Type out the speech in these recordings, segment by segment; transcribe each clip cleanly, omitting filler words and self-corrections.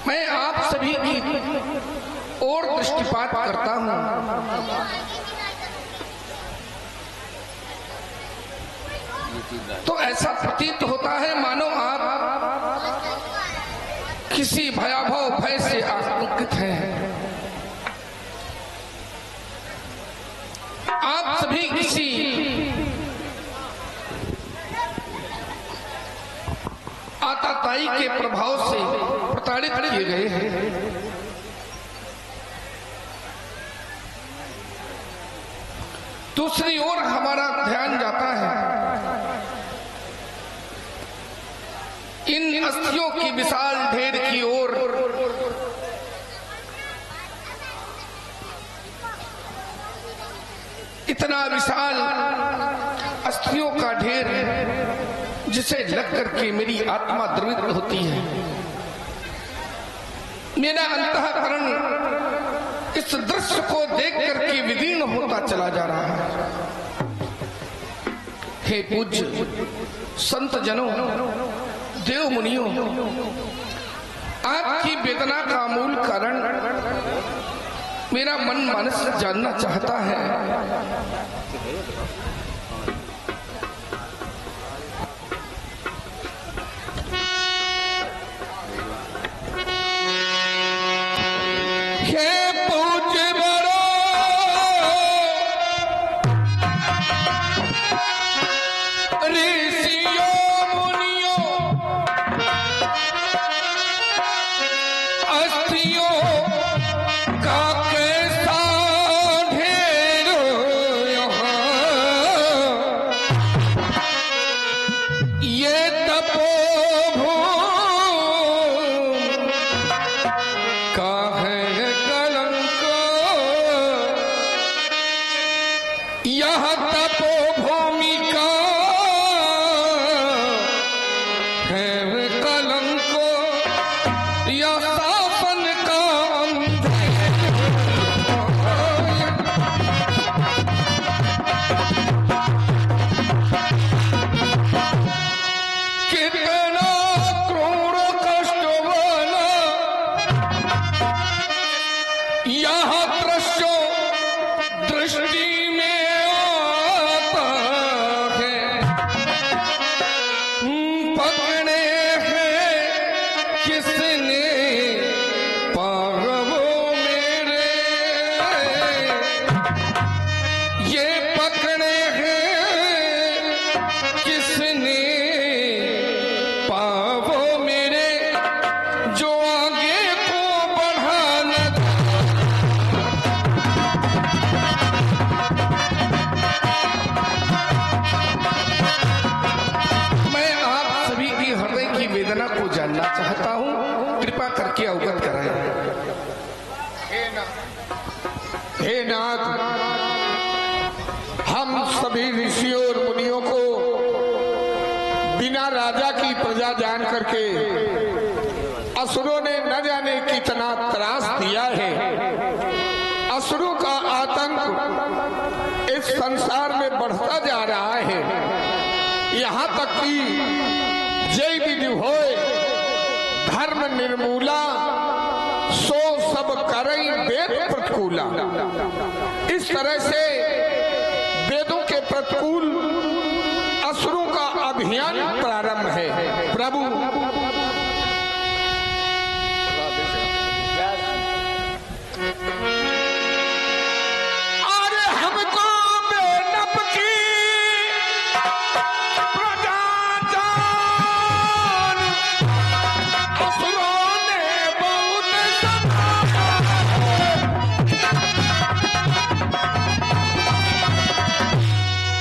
मैं आप सभी की ओर दृष्टिपात करता हूं तो ऐसा प्रतीत होता है मानो आप किसी भयावह भय से आतंकित हैं। आप सभी किसी आतताई के प्रभाव से प्रताड़ित किए गए हैं। दूसरी ओर हमारा ध्यान जाता है इन अस्थियों की विशाल ढेर की ओर। इतना विशाल अस्थियों का ढेर जिसे लग करके मेरी आत्मा द्रवित होती है। मेरा अंतःकरण इस दृश्य को देख करके विदीर्ण होता चला जा रहा है। हे पूज्य संत जनों, देव मुनियों, आपकी वेदना का मूल कारण मेरा मन मानस जानना चाहता है। हे नाथ, हम सभी ऋषियों और मुनियों को बिना राजा की प्रजा जान करके असुरों ने न जाने कितना त्रास दिया है। असुरों का आतंक इस संसार में बढ़ता जा रहा है। यहाँ तक कि जय विधि होए धर्म निर्मूला, सो सब करई वेद प्रतिकूला। इस तरह से वेदों के प्रतिकूल असुरों का अभियान प्रारंभ है। प्रभु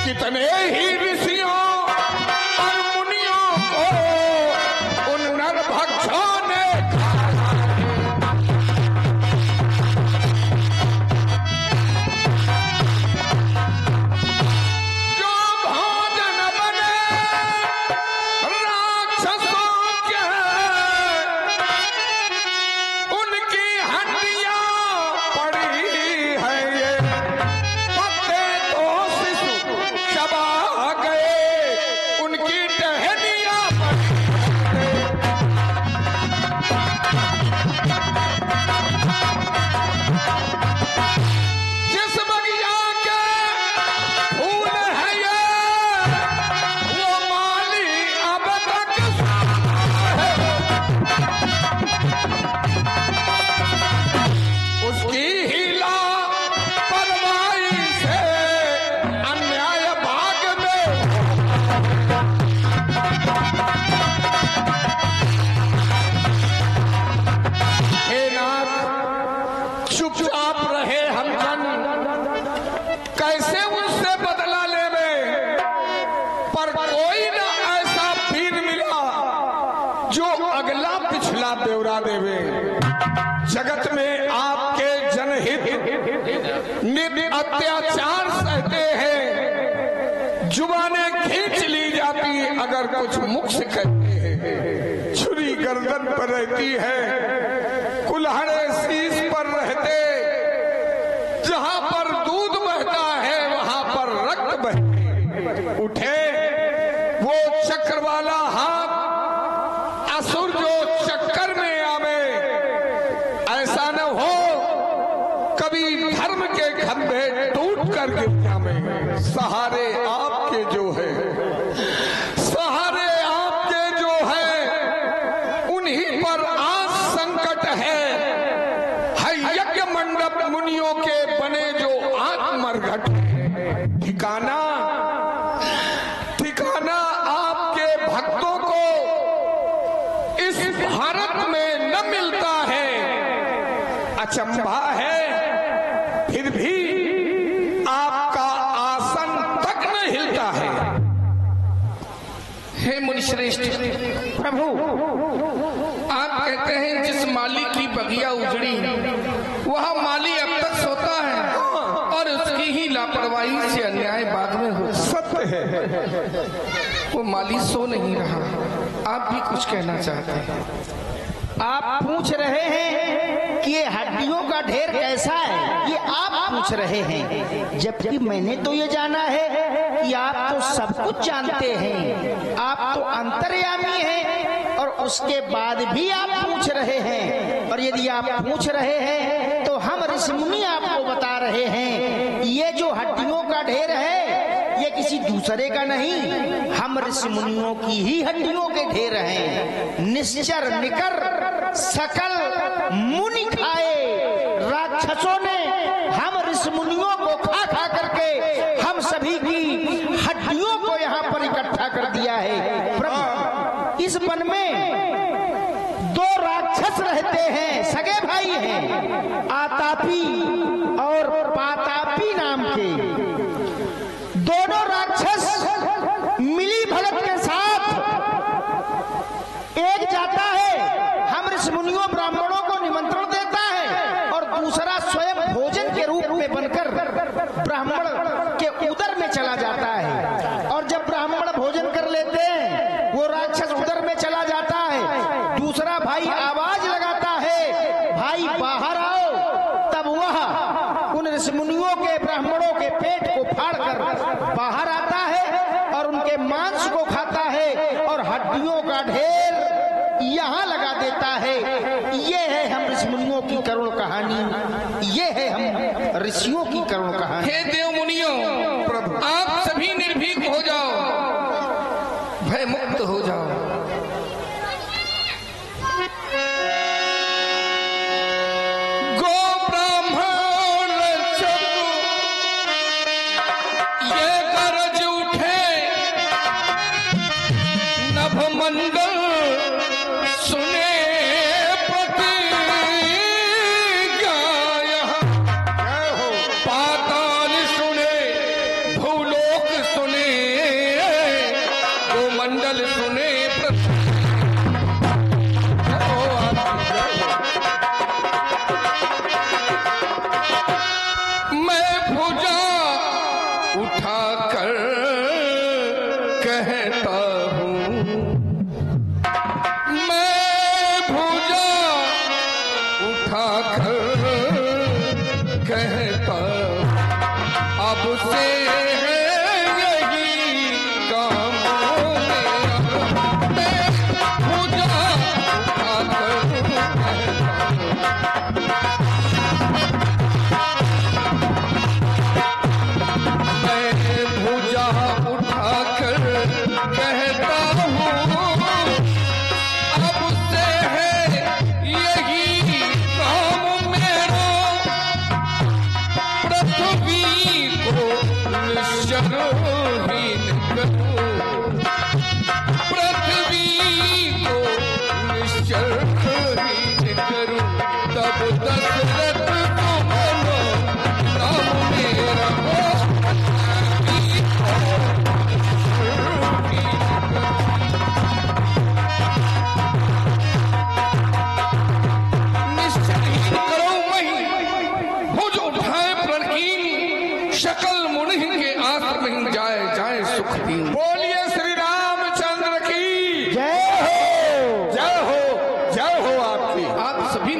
कितने ही ऋषियों और मुनियों को हैं। जगत में आपके जनहित नित्य अत्याचार सहते हैं, जुबानें खींच ली जाती अगर कुछ मुख से कहते हैं, छुरी गर्दन पर रहती है, कुल्हाड़े शीश पर रहते, जहां पर दूध बहता है वहां पर रक्त बहते। उठे वो चक्र वाला हाथ, असुर जो चक्कर में आवे, ऐसा न हो कभी धर्म के खंभे टूट कर गिर जावे। सहारे आपके जो है, सहारे आपके जो है, उन्हीं पर आज संकट है यज्ञ मंडप मुनियों के बने जो आत्मरघट। ठिकाना ठिकाना आपके भक्तों को इस भारत में न मिलता है। अचंभा है, फिर भी आपका आसन तक न हिलता है। हे मुनिश्रेष्ठ प्रभु, आप कहते हैं जिस माली की बगिया उजड़ी वह माली अब तक सोता है और उसकी ही लापरवाही से अन्याय बाद में हो। सत्य है, वो माली सो नहीं रहा। आप भी कुछ कहना चाहते हैं? आप पूछ रहे हैं कि ये हड्डियों का ढेर कैसा है, ये आप पूछ रहे हैं, जबकि मैंने तो ये जाना है कि आप तो सब कुछ जानते हैं, आप तो अंतर्यामी हैं, और उसके बाद भी आप पूछ रहे हैं। और यदि आप पूछ रहे हैं तो हम ऋषि मुनि आपको बता रहे हैं, ये जो हड्डियों का ढेर है ये किसी दूसरे का नहीं, हम ऋषि मुनियों की ही हड्डियों के ढेर हैं। निश्चर निकर सकल मुनि खाए, राक्षसों ने हम ऋषि मुनियों को खा खा करके हम सभी की हड्डियों को यहाँ पर इकट्ठा कर दिया है। प्रभु, इस वन में दो राक्षस रहते हैं, सगे भाई हैं, आतापी और पातापी नाम के। दोनों राक्षस मिली भगत के साथ एक जाता है, हम ऋषि मुनियों ब्राह्मणों को निमंत्रण देता है, और दूसरा स्वयं भोजन के रूप में बनकर ब्राह्मण के उदर में चला जाता है। और जब ब्राह्मण भोजन कर लेते हैं, वो राक्षस उदर में चला जाता है, दूसरा भाई आवाज लगाता है, भाई बाहर आओ। तब वह उन ऋषि मुनियों के ब्राह्मणों के पेट को फाड़कर बाहर आता है और उनके मांस को खाता है और हड्डियों का ढेर यहाँ लगा देता है। ये है हम ऋषि मुनियों की करुण कहानी, ये है हम ऋषियों की करुण कहानी। हे देव मुनियों, आप सभी निर्भीक हो जाओ, भय मुक्त हो जाओ। मंडल सुने प्रतिज्ञा, पाताल सुने, भूलोक सुने, वो मंडल सुने मैं भुजा उठाकर कहता कहता अब से है यही काम मैं भुजा उठाकर कहता हूँ, अब से है यही काम मेरा, पृथ्वी को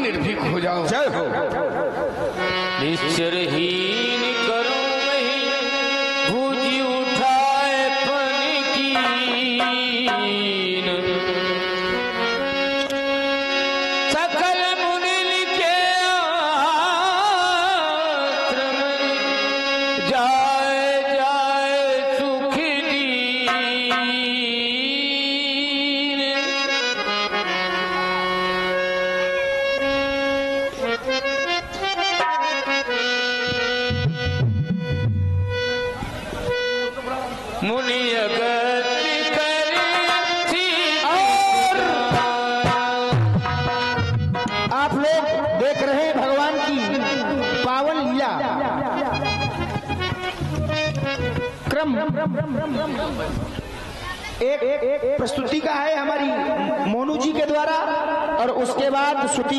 निर्भीक हो जाओ। जय हो। निश्चरहीन करो वही भुजी उठाए पन कीन, सकल मुनिल के आश्रम जाए जाए सुख दीन। मुनि अगति करती और आप लोग देख रहे हैं भगवान की पावन लीला क्रम। एक प्रस्तुति का है हमारी मोनू जी के द्वारा और उसके बाद श्रुति